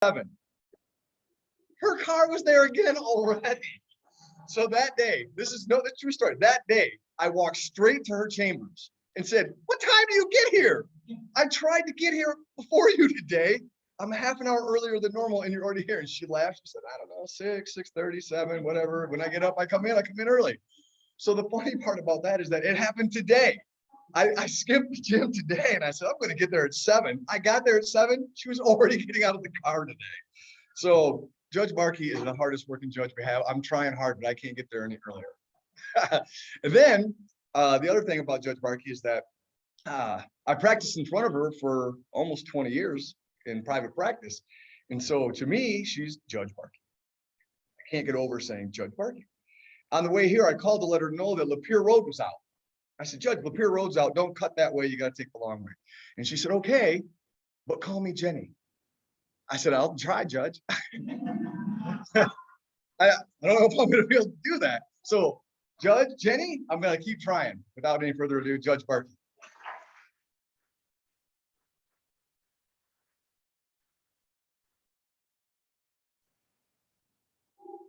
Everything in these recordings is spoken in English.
7. Her car was there again already. So that day, this is no, the true story. That day, I walked straight to her chambers and said, "What time do you get here? I tried to get here before you today. I'm half an hour earlier than normal, and you're already here." And she laughed. She said, "I don't know, 6, 6:37, whatever. When I get up, I come in early." So the funny part about that is that it happened today. I skipped the gym today, and I said, "I'm going to get there at 7." I got there at 7. She was already getting out of the car today. So Judge Markey is the hardest working judge we have. I'm trying hard, but I can't get there any earlier. And then the other thing about Judge Markey is that I practiced in front of her for almost 20 years in private practice. And so to me, she's Judge Markey. I can't get over saying Judge Markey. On the way here, I called to let her know that Lapeer Road was out. I said, "Judge, Lapeer Road's out. Don't cut that way. You got to take the long way." And she said, "Okay, but call me Jenny." I said, "I'll try, Judge." I don't know if I'm going to be able to do that. So Judge Jenny, I'm going to keep trying. Without any further ado, Judge Markey.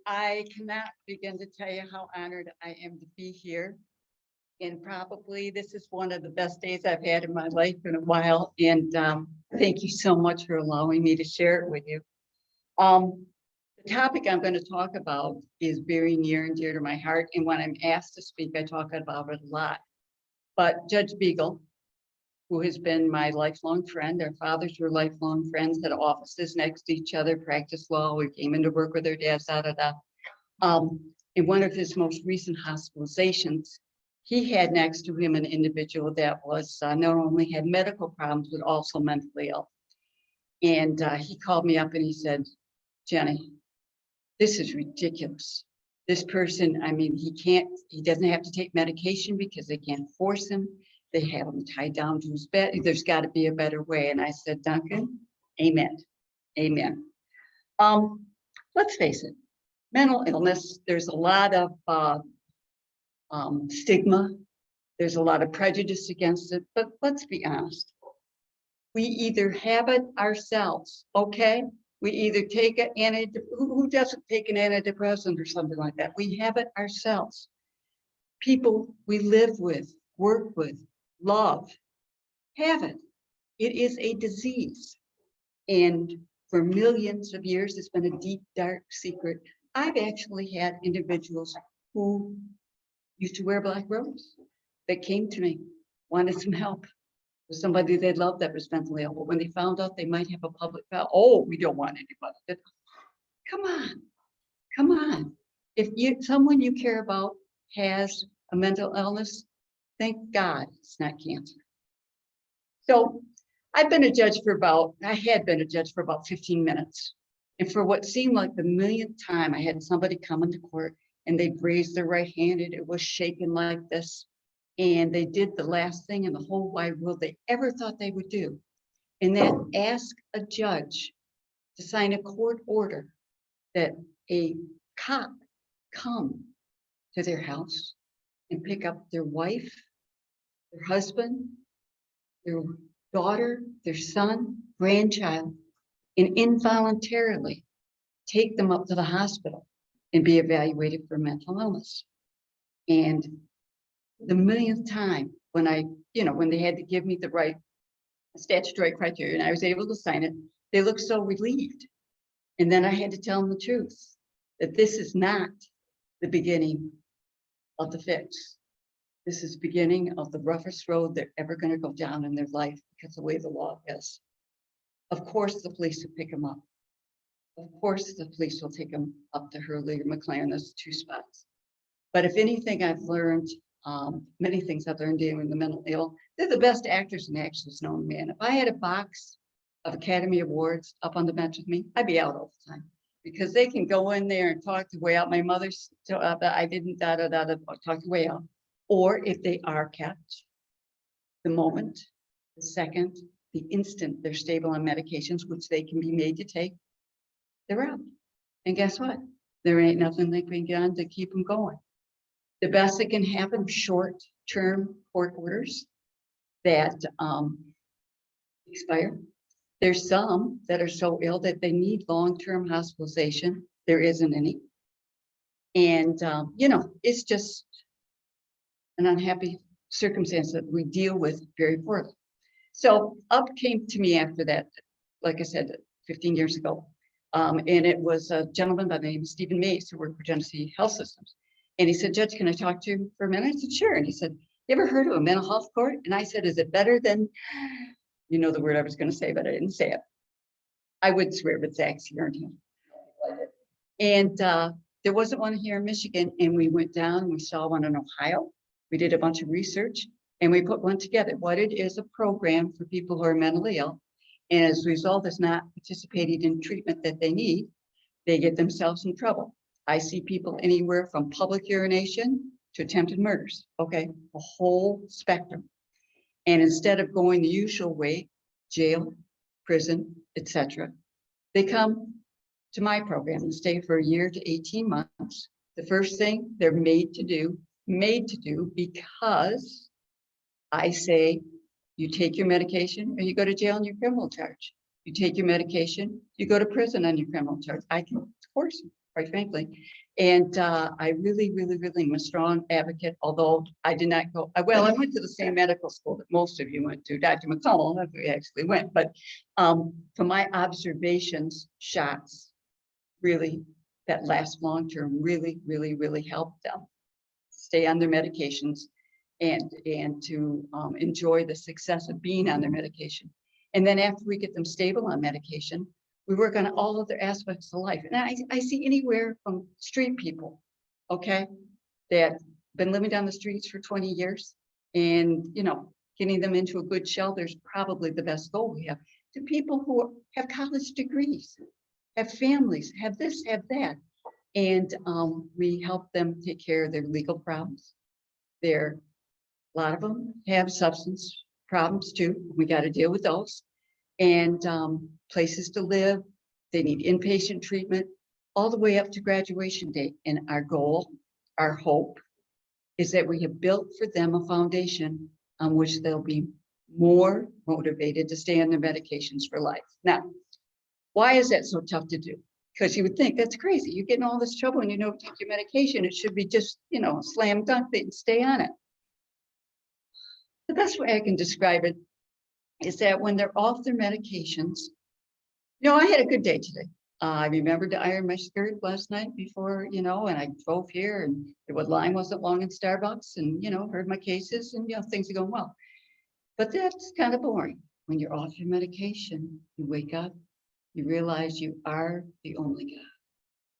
I cannot begin to tell you how honored I am to be here. And probably this is one of the best days I've had in my life in a while. And thank you so much for allowing me to share it with you. The topic I'm going to talk about is very near and dear to my heart. And when I'm asked to speak, I talk about it a lot. But Judge Beagle, who has been my lifelong friend, our fathers were lifelong friends, had offices next to each other, practiced law. We came into work with their dads, in one of his most recent hospitalizations, he had next to him an individual that was not only had medical problems, but also mentally ill. And he called me up and he said, "Jenny, this is ridiculous. This person, I mean, he doesn't have to take medication because they can't force him. They have him tied down to his bed. There's got to be a better way." And I said, "Duncan, amen, amen." Let's face it, mental illness, there's a lot of stigma. There's a lot of prejudice against it, but let's be honest. We either have it ourselves, okay? We either take it, who doesn't take an antidepressant or something like that? We have it ourselves. People we live with, work with, love, have it. It is a disease. And for millions of years, it's been a deep, dark secret. I've actually had individuals who used to wear black robes that came to me, wanted some help with somebody they loved that was mentally ill. But when they found out they might have a public file, "Oh, we don't want anybody." Come on, come on. If someone you care about has a mental illness, thank God it's not cancer. So I had been a judge for about 15 minutes. And for what seemed like the millionth time, I had somebody come into court and they raised their right hand and it was shaking like this. And they did the last thing in the whole wide world they ever thought they would do. And then ask a judge to sign a court order that a cop come to their house and pick up their wife, their husband, their daughter, their son, grandchild, and involuntarily take them up to the hospital and be evaluated for mental illness. And the millionth time when when they had to give me the right statutory criteria and I was able to sign it, they looked so relieved. And then I had to tell them the truth, that this is not the beginning of the fix. This is the beginning of the roughest road they're ever going to go down in their life because of the way the law is. Of course, the police will pick them up. Of course, the police will take them up to Hurley or McLaren. Those 2 spots. But if anything I've learned, many things I've learned dealing with the mentally ill, they're the best actors and actresses known to man. If I had a box of Academy Awards up on the bench with me, I'd be out all the time because they can go in there and talk the way out. My mother's, I didn't talk the way out. Or if they are kept, the moment, the second, the instant they're stable on medications, which they can be made to take, they're out. And guess what? There ain't nothing they can get on to keep them going. The best that can happen, short-term court orders that expire. There's some that are so ill that they need long-term hospitalization. There isn't any. And, it's just an unhappy circumstance that we deal with very poorly. So up came to me after that, like I said, 15 years ago. And it was a gentleman by the name of Stephen Mays who worked for Genesee Health Systems. And he said, Judge, can I talk to you for a minute? I said, sure. And he said, you ever heard of a mental health court? And I said, is it better than, you know the word I was going to say, but I didn't say it. I would swear, but Zach's here. And there wasn't one here in Michigan. And we went down and we saw one in Ohio. We did a bunch of research and we put one together. What it is, a program for people who are mentally ill. And as a result, is not participating in treatment that they need, they get themselves in trouble. I see people anywhere from public urination to attempted murders. Okay, a whole spectrum. And instead of going the usual way, jail, prison, etc., they come to my program and stay for a year to 18 months. The first thing they're made to do because I say, you take your medication or you go to jail on your criminal charge. You take your medication, you go to prison on your criminal charge. I can, of course, quite frankly. And I really, really, really am a strong advocate, although I did not go, I went to the same medical school that most of you went to, Dr. McCullough, that's where we actually went. But from my observations, shots really, that last long term, really, really, really helped them stay on their medications and to enjoy the success of being on their medication. And then after we get them stable on medication, we work on all other aspects of life. And I see anywhere from street people, okay, that been living down the streets for 20 years and, getting them into a good shelter is probably the best goal we have, to people who have college degrees, have families, have this, have that. And we help them take care of their legal problems. A lot of them have substance problems too. We got to deal with those. And places to live. They need inpatient treatment all the way up to graduation date. And our goal, our hope, is that we have built for them a foundation on which they'll be more motivated to stay on their medications for life. Now, why is that so tough to do? Because you would think that's crazy. You get in all this trouble and you don't take your medication. It should be just, slam dunk and stay on it. The best way I can describe it is that when they're off their medications, I had a good day today. I remembered to iron my skirt last night before, and I drove here and the line wasn't long in Starbucks and, heard my cases and, things are going well. But that's kind of boring. When you're off your medication, you wake up, you realize you are the only God.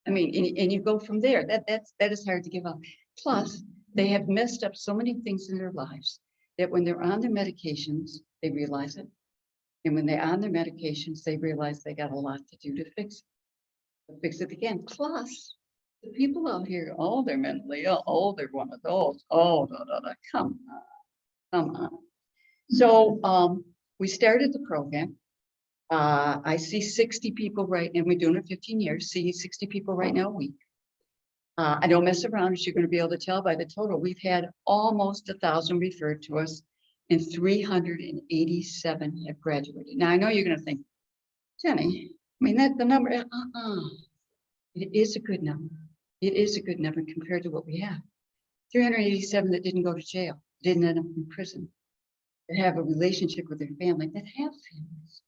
I mean, and you go from there. That is hard to give up. Plus, they have messed up so many things in their lives that when they're on their medications, they realize it. And when they're on their medications, they realize they got a lot to do to fix it again. Plus, the people out here, they're mentally ill. They're one of those. Come on. So we started the program. I see 60 people right now. We're doing it 15 years. See 60 people right now a week. I don't mess around, as you're going to be able to tell by the total. We've had almost 1,000 referred to us, and 387 have graduated. Now, I know you're going to think, Jenny, that's the number. It is a good number. It is a good number compared to what we have. 387 that didn't go to jail, didn't end up in prison, that have a relationship with their family, that have families,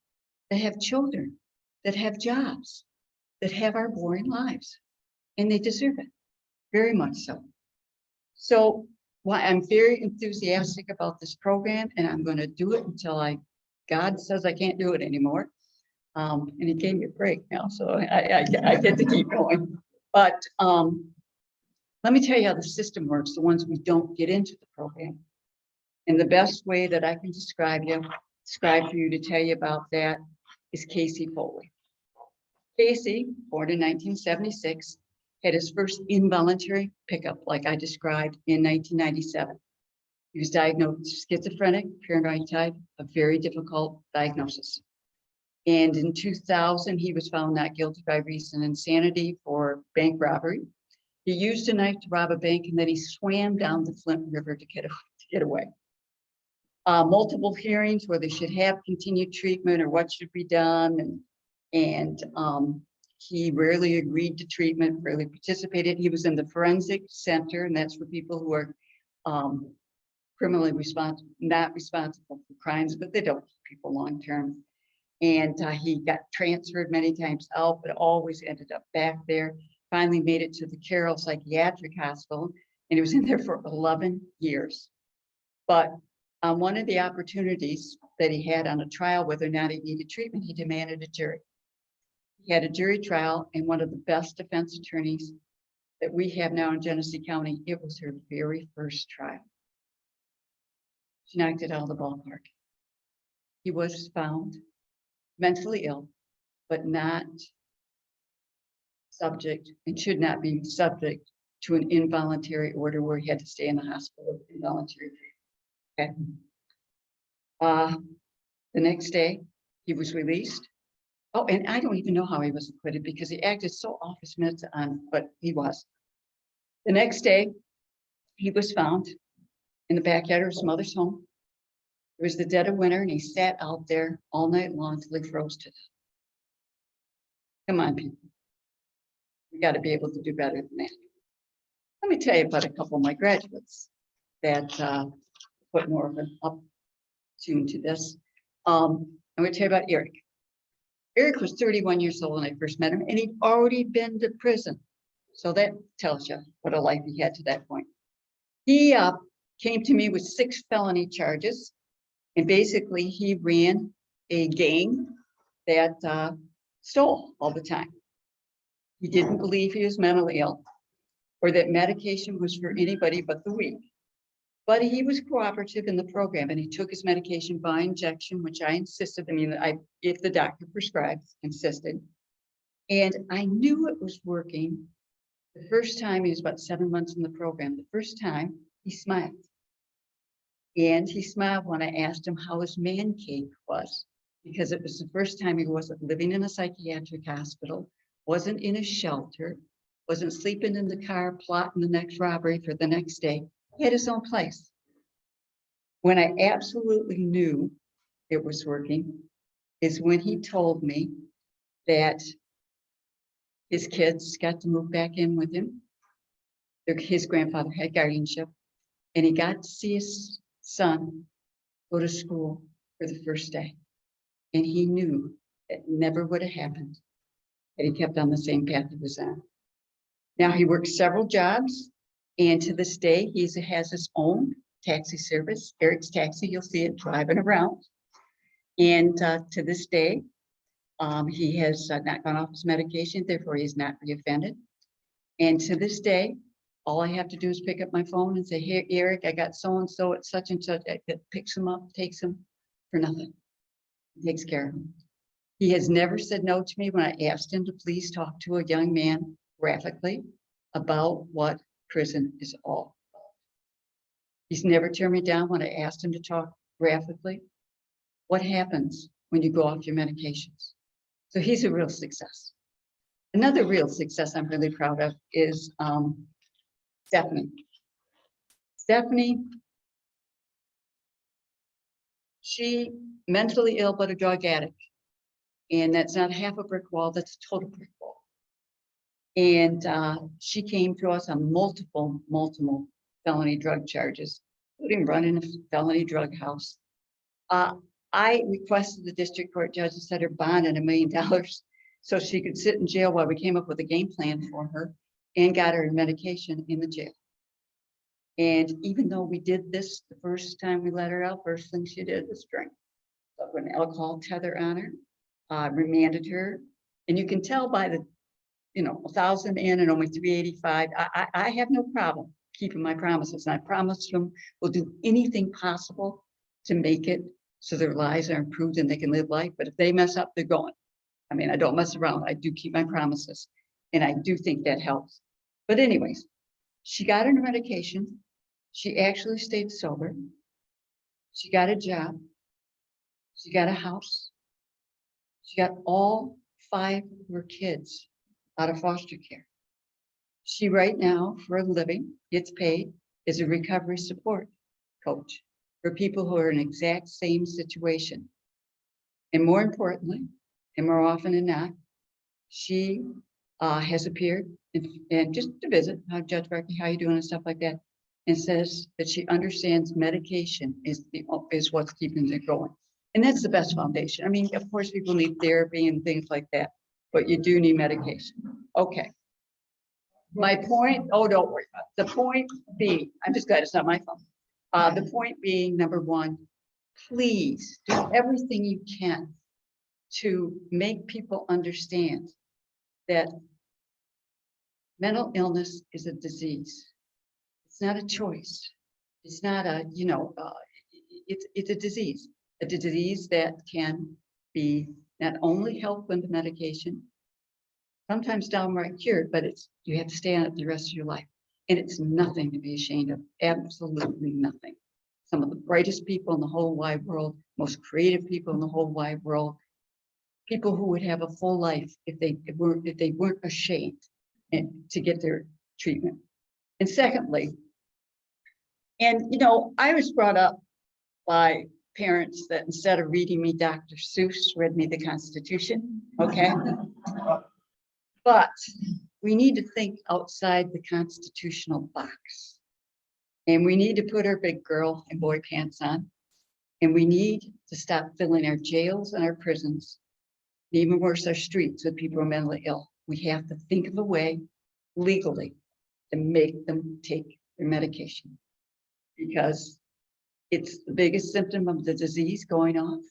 that have children, that have jobs, that have our boring lives, and they deserve it, very much so. So I'm very enthusiastic about this program, and I'm going to do it until God says I can't do it anymore. And He gave me a break now, so I get to keep going. But let me tell you how the system works, the ones we don't get into the program. And the best way that I can describe for you to tell you about that is Casey Foley. Casey, born in 1976, had his first involuntary pickup, like I described, in 1997. He was diagnosed schizophrenic, paranoid type, a very difficult diagnosis. And in 2000, he was found not guilty by reason of insanity for bank robbery. He used a knife to rob a bank, and then he swam down the Flint River to get away. multiple hearings where they should have continued treatment or what should be done. And he rarely agreed to treatment, rarely participated. He was in the forensic center, and that's for people who are criminally not responsible for crimes, but they don't keep people long-term. And he got transferred many times out, but always ended up back there. Finally made it to the Carroll Psychiatric Hospital, and he was in there for 11 years. But on one of the opportunities that he had on a trial, whether or not he needed treatment, he demanded a jury. He had a jury trial, and one of the best defense attorneys that we have now in Genesee County, it was her very first trial. She knocked it out of the ballpark. He was found mentally ill, but not subject and should not be subject to an involuntary order where he had to stay in the hospital with involuntary treatment. Okay. The next day, he was released. Oh, and I don't even know how he was acquitted because he acted so off his meds on, but he was. The next day, he was found in the backyard of his mother's home. It was the dead of winter, and he sat out there all night long until he froze to death. Come on, people. We got to be able to do better than that. Let me tell you about a couple of my graduates that put more of an up tune to this. I'm going to tell you about Eric. Eric was 31 years old when I first met him, and he'd already been to prison. So that tells you what a life he had to that point. He came to me with 6 felony charges, and basically he ran a gang that stole all the time. He didn't believe he was mentally ill or that medication was for anybody but the weak. But he was cooperative in the program, and he took his medication by injection, which I insisted. I mean, if the doctor prescribed, insisted. And I knew it was working. The first time, he was about 7 months in the program. The first time, he smiled. And he smiled when I asked him how his man cave was, because it was the first time he wasn't living in a psychiatric hospital, wasn't in a shelter, wasn't sleeping in the car, plotting the next robbery for the next day. He had his own place. When I absolutely knew it was working is when he told me that his kids got to move back in with him. His grandfather had guardianship, and he got to see his son go to school for the first day. And he knew it never would have happened had he kept on the same path he was on. Now he works several jobs, and to this day, he has his own taxi service, Eric's Taxi. You'll see it driving around. And to this day, he has not gone off his medication, therefore he's not reoffended. And to this day, all I have to do is pick up my phone and say, "Hey, Eric, I got so-and-so at such and such," that picks him up, takes him for nothing, takes care of him. He has never said no to me when I asked him to please talk to a young man graphically about what prison is all about. He's never turned me down when I asked him to talk graphically. What happens when you go off your medications? So he's a real success. Another real success I'm really proud of is Stephanie. Stephanie, she mentally ill but a drug addict. And that's not half a brick wall, that's a total brick wall. And she came to us on multiple felony drug charges, including running a felony drug house. I requested the district court judge to set her bond at $1 million so she could sit in jail while we came up with a game plan for her and got her medication in the jail. And even though we did this the first time we let her out, first thing she did was drink. So put an alcohol tether on her, remanded her. And you can tell by the 1,000 in and only 385, I have no problem keeping my promises. And I promised them we'll do anything possible to make it so their lives are improved and they can live life. But if they mess up, they're going. I mean, I don't mess around. I do keep my promises. And I do think that helps. But anyways, she got her medication. She actually stayed sober. She got a job. She got a house. She got all 5 of her kids out of foster care. She right now, for a living, gets paid as a recovery support coach. for people who are in exact same situation. And more importantly, and more often than not, she has appeared and just to visit, how Judge Barkley, how you doing and stuff like that, and says that she understands medication is what's keeping it going. And that's the best foundation. I mean, of course, people need therapy and things like that, but you do need medication. Okay. My point, oh, don't worry about it. The point being, I'm just glad it's not my phone. The point being, number one, please do everything you can to make people understand that mental illness is a disease. It's not a choice. It's not a, it's a disease that can be not only helped with the medication, sometimes downright cured, but you have to stay on it the rest of your life. And it's nothing to be ashamed of, absolutely nothing. Some of the brightest people in the whole wide world, most creative people in the whole wide world, people who would have a full life if they weren't ashamed to get their treatment. And secondly, I was brought up by parents that instead of reading me Dr. Seuss, read me the Constitution, okay? But we need to think outside the constitutional box. And we need to put our big girl and boy pants on. And we need to stop filling our jails and our prisons, and even worse, our streets with people who are mentally ill. We have to think of a way legally to make them take their medication, because it's the biggest symptom of the disease going off.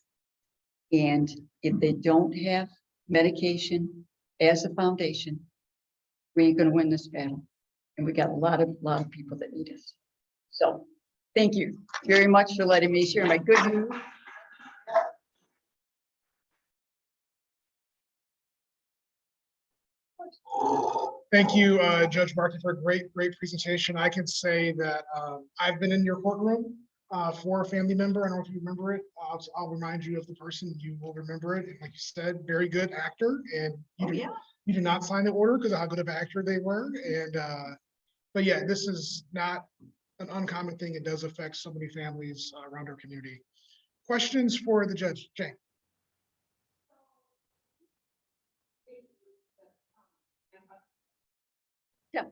And if they don't have medication as a foundation, we ain't going to win this battle. And we got a lot of people that need us. So thank you very much for letting me share my good news. Thank you, Judge Barkley, for a great presentation. I can say that I've been in your courtroom for a family member. I don't know if you remember it. I'll remind you of the person. You will remember it. And like you said, very good actor. And you did not sign the order because of how good of an actor they were. And but yeah, this is not an uncommon thing. It does affect so many families around our community. Questions for the judge, Jane? Yeah.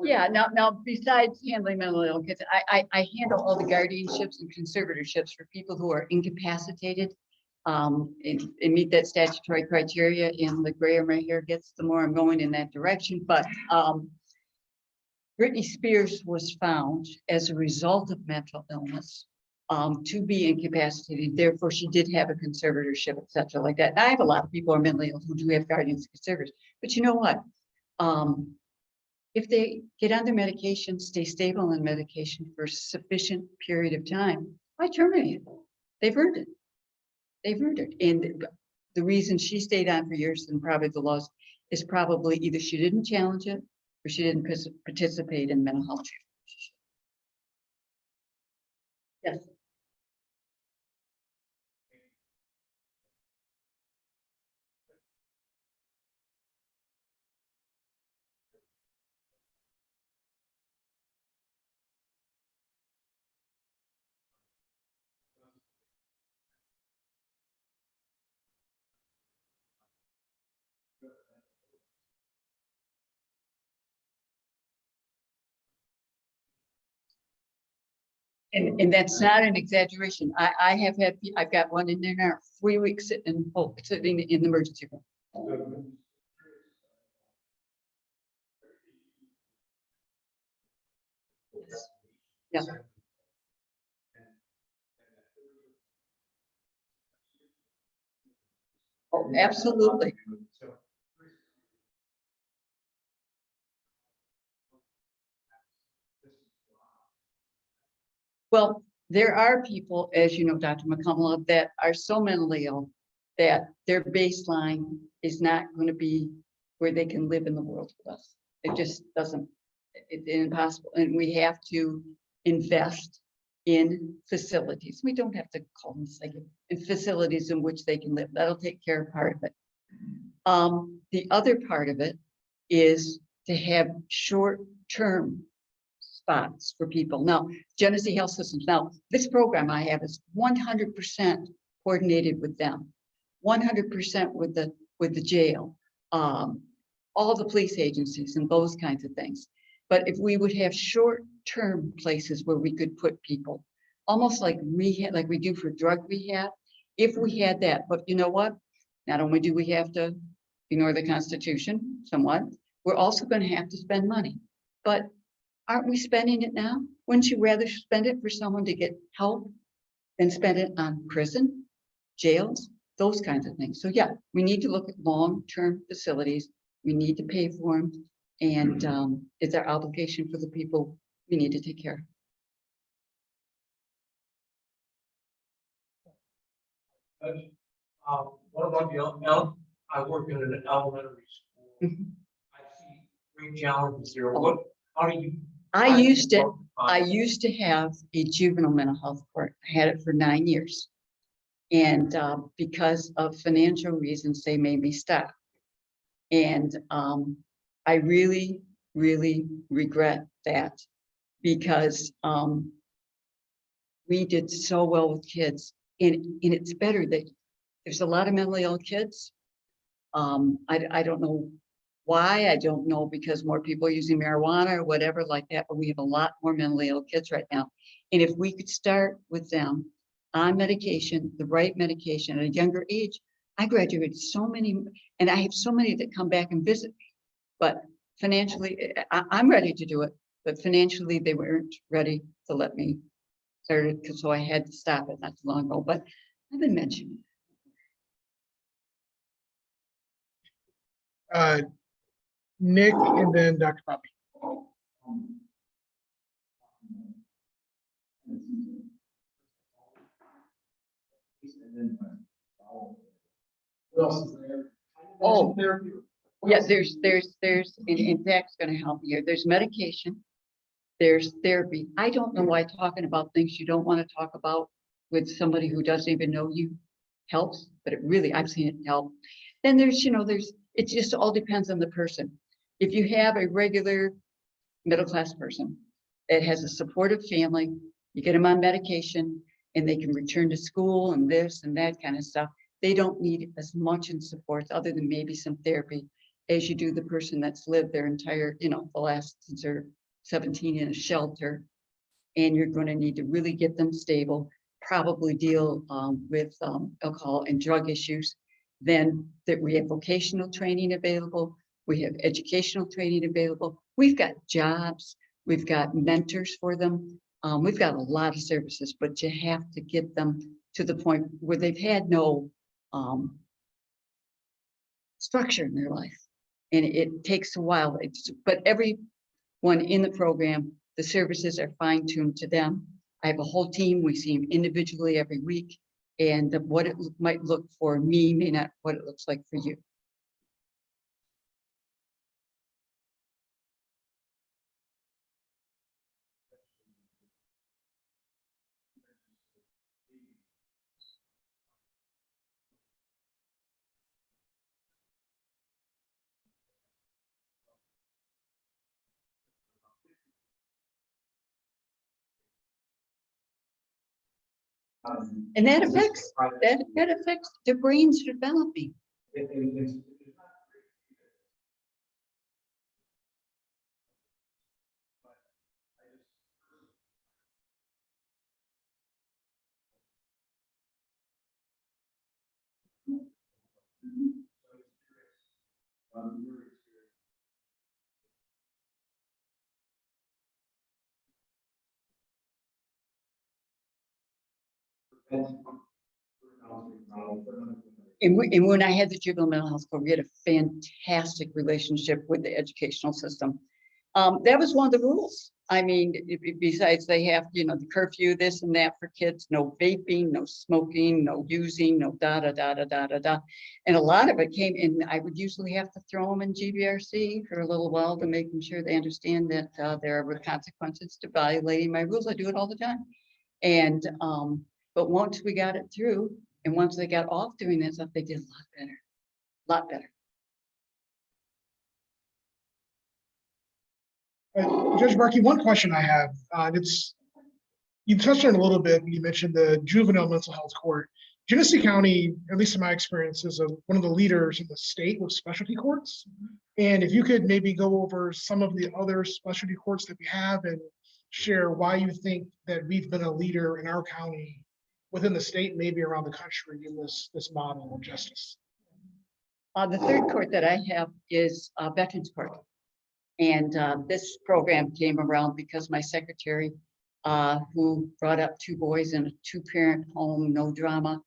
Yeah, now besides handling mental ill kids, I handle all the guardianships and conservatorships for people who are incapacitated and meet that statutory criteria. And the grayer my hair gets, the more I'm going in that direction. But Britney Spears was found as a result of mental illness to be incapacitated. Therefore, she did have a conservatorship, etc., like that. And I have a lot of people who are mentally ill who do have guardians and conservators. But you know what? If they get on their medication, stay stable on medication for a sufficient period of time, I terminate them. They've earned it. They've earned it. And the reason she stayed on for years and probably the loss is probably either she didn't challenge it or she didn't participate in mental health treatment. Yes. And that's not an exaggeration. I've got one in there now, 3 weeks sitting in the emergency room. Yeah. Oh, absolutely. Well, there are people, as you know, Dr. McCullough, that are so mentally ill that their baseline is not going to be where they can live in the world with us. It just doesn't, it's impossible. And we have to invest in facilities. We don't have to call them psychic, in facilities in which they can live. That'll take care of part of it. The other part of it is to have short-term spots for people. Now, Genesee Health Systems, now, this program I have is 100% coordinated with them, 100% with the jail, all the police agencies and those kinds of things. But if we would have short-term places where we could put people, almost like rehab, like we do for drug rehab, if we had that, but you know what? Not only do we have to ignore the Constitution somewhat, we're also going to have to spend money. But aren't we spending it now? Wouldn't you rather spend it for someone to get help than spend it on prison, jails, those kinds of things? So yeah, we need to look at long-term facilities. We need to pay for them. And it's our obligation for the people we need to take care of. What about I work in an elementary school. of. I see great challenges there. How do you? I used to have a juvenile mental health court. I had it for 9 years. And because of financial reasons, they made me stop. And I really, really regret that because we did so well with kids. And it's better that there's a lot of mentally ill kids. I don't know why, I don't know, because more people are using marijuana or whatever like that, but we have a lot more mentally ill kids right now. And if we could start with them on medication, the right medication at a younger age, I graduated so many, and I have so many that come back and visit me. But financially, I'm ready to do it, but financially they weren't ready to let me start it, so I had to stop it not too long ago, but I've been mentioning. Nick and then Dr. Poppy. Oh, yeah, there's, and Zach's gonna help you. There's medication, there's therapy. I don't know why talking about things you don't want to talk about with somebody who doesn't even know you helps, but it really, I've seen it help. Then there's, it just all depends on the person. If you have a regular middle-class person that has a supportive family, you get them on medication and they can return to school and this and that kind of stuff. They don't need as much in support other than maybe some therapy as you do the person that's lived their entire, the last since they're 17 in a shelter. And you're going to need to really get them stable, probably deal with alcohol and drug issues. Then that we have vocational training available. We have educational training available. We've got jobs. We've got mentors for them. We've got a lot of services, but you have to get them to the point where they've had no structure in their life. And it takes a while. But everyone in the program, the services are fine-tuned to them. I have a whole team. We see them individually every week. And what it might look for me may not what it looks like for you. And that affects the brain's developing. And when I had the juvenile mental health court, we had a fantastic relationship with the educational system. That was one of the rules. I mean, besides they have, the curfew, this and that for kids, no vaping, no smoking, no using, no da da da da da da da. And a lot of it came in. I would usually have to throw them in GBRC for a little while to make sure they understand that there are consequences to violating my rules. I do it all the time. And, but once we got it through, and once they got off doing that stuff, they did a lot better. Judge Markey, one question I have, it's, you touched on it a little bit when you mentioned the juvenile mental health court. Genesee County, at least in my experience, is one of the leaders in the state with specialty courts. And if you could maybe go over some of the other specialty courts that we have and share why you think that we've been a leader in our county within the state, maybe around the country in this model of justice. The third court that I have is Veterans Court. And this program came around because my secretary, who brought up 2 boys in a 2-parent home, no drama,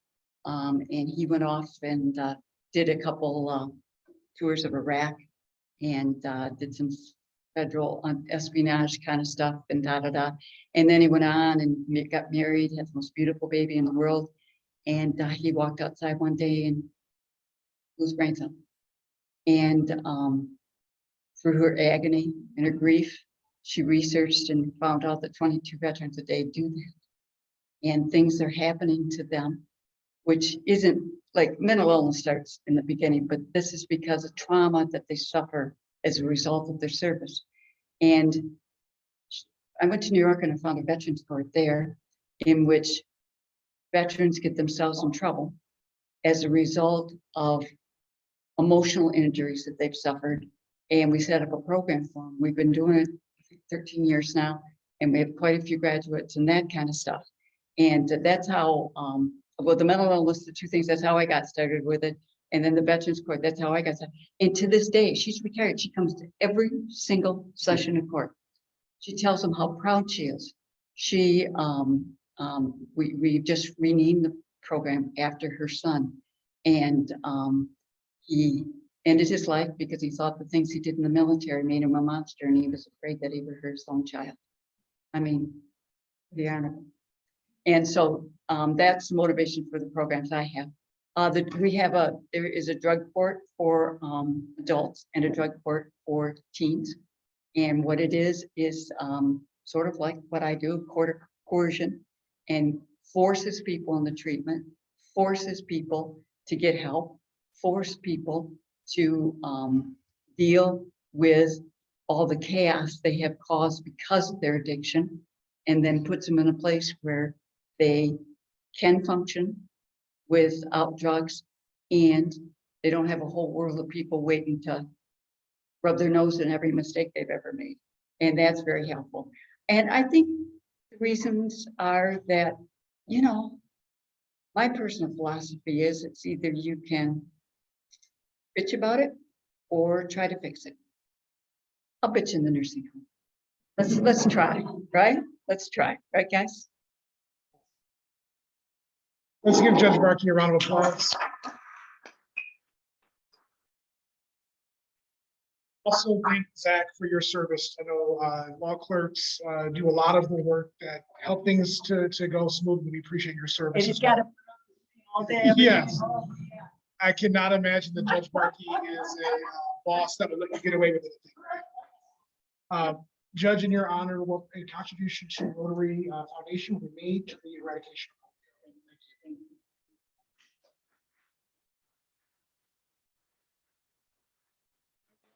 and he went off and did a couple tours of Iraq and did some federal espionage kind of stuff and and then he went on and got married, had the most beautiful baby in the world, and he walked outside one day and blew brains out. And through her agony and her grief, she researched and found out that 22 veterans a day do that, and things are happening to them, which isn't like mental illness starts in the beginning, but this is because of trauma that they suffer as a result of their service. And I went to New York and I found a veterans court there in which veterans get themselves in trouble as a result of emotional injuries that they've suffered. And we set up a program for them. We've been doing it 13 years now, and we have quite a few graduates and that kind of stuff. And that's how, well, the mental illness, the 2 things, that's how I got started with it. And then the Veterans Court, that's how I got started. And to this day, she's retired. She comes to every single session of court. She tells them how proud she is. She, we just renamed the program after her son. And he ended his life because he thought the things he did in the military made him a monster, and he was afraid that he would hurt his own child. I mean, the honorable. And so that's the motivation for the programs I have. There is a drug court for adults and a drug court for teens. And what it is sort of like what I do, coercion, and forces people in the treatment, forces people to get help, force people to deal with all the chaos they have caused because of their addiction, and then puts them in a place where they can function without drugs, and they don't have a whole world of people waiting to rub their nose in every mistake they've ever made. And that's very helpful. And I think the reasons are that, you know, my personal philosophy is it's either you can bitch about it or try to fix it. I'll bitch in the nursing home. Let's try, right? Let's try, right, guys? Let's give Judge Markey a round of applause. Also, thank Zach for your service. I know law clerks do a lot of the work that help things to go smoothly. We appreciate your service. It's got to all day. Yes. I cannot imagine that Judge Markey is a boss that would let you get away with anything. Judge, in your honor, what a contribution to Rotary Foundation will be made to the eradication of opioid.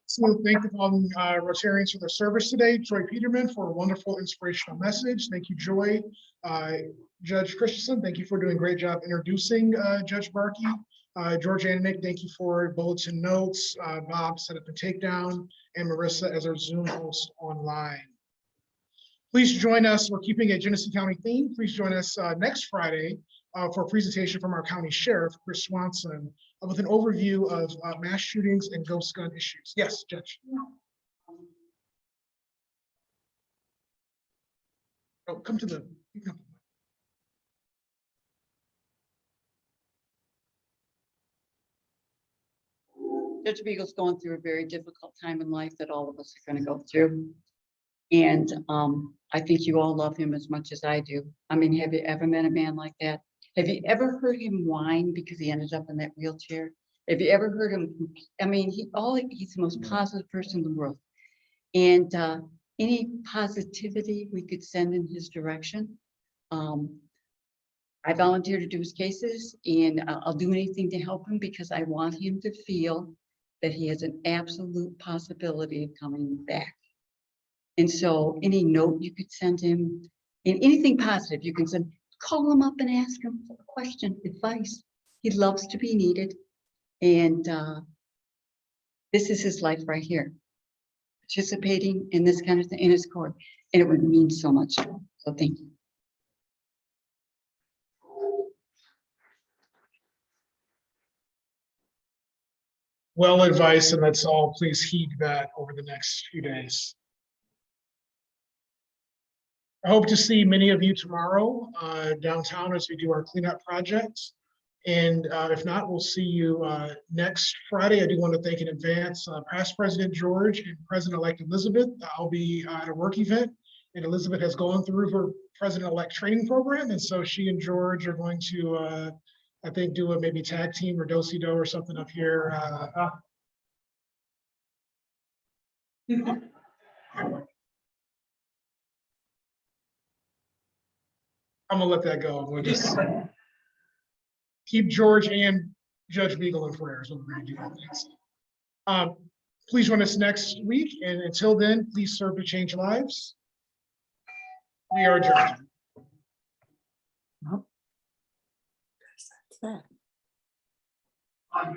So thank the following Rotarians for their service today. Joy Peterman for a wonderful inspirational message. Thank you, Joy. Judge Christensen, thank you for doing a great job introducing Judge Markey. George Animick, thank you for bulletin notes. Bob set up a takedown, and Marissa as our Zoom host online. Please join us. We're keeping a Genesee County theme. Please join us next Friday for a presentation from our county sheriff, Chris Swanson, with an overview of mass shootings and ghost gun issues. Yes, Judge. Oh, come to the. Judge Beagle's going through a very difficult time in life that all of us are going to go through. And I think you all love him as much as I do. I mean, have you ever met a man like that? Have you ever heard him whine because he ended up in that wheelchair? Have you ever heard him? I mean, he's the most positive person in the world. And any positivity we could send in his direction I volunteer to do his cases, and I'll do anything to help him because I want him to feel that he has an absolute possibility of coming back. And so any note you could send him, and anything positive you can send, call him up and ask him a question, advice. He loves to be needed. And this is his life right here. Participating in this kind of thing in his court. And it would mean so much. So thank you. Well advised, and let's all please heed that over the next few days. I hope to see many of you tomorrow downtown as we do our cleanup projects. And if not, we'll see you next Friday. I do want to thank in advance past President George and President-elect Elizabeth. I'll be at a work event, and Elizabeth has gone through her President-elect training program. And so she and George are going to, I think, do a maybe tag team or do-si-do or something up here. I'm gonna let that go. We'll just keep George and Judge Beagle in prayers. What we're gonna do next. Please join us next week, and until then, please serve to change lives. We are adjourned. That's that. I'm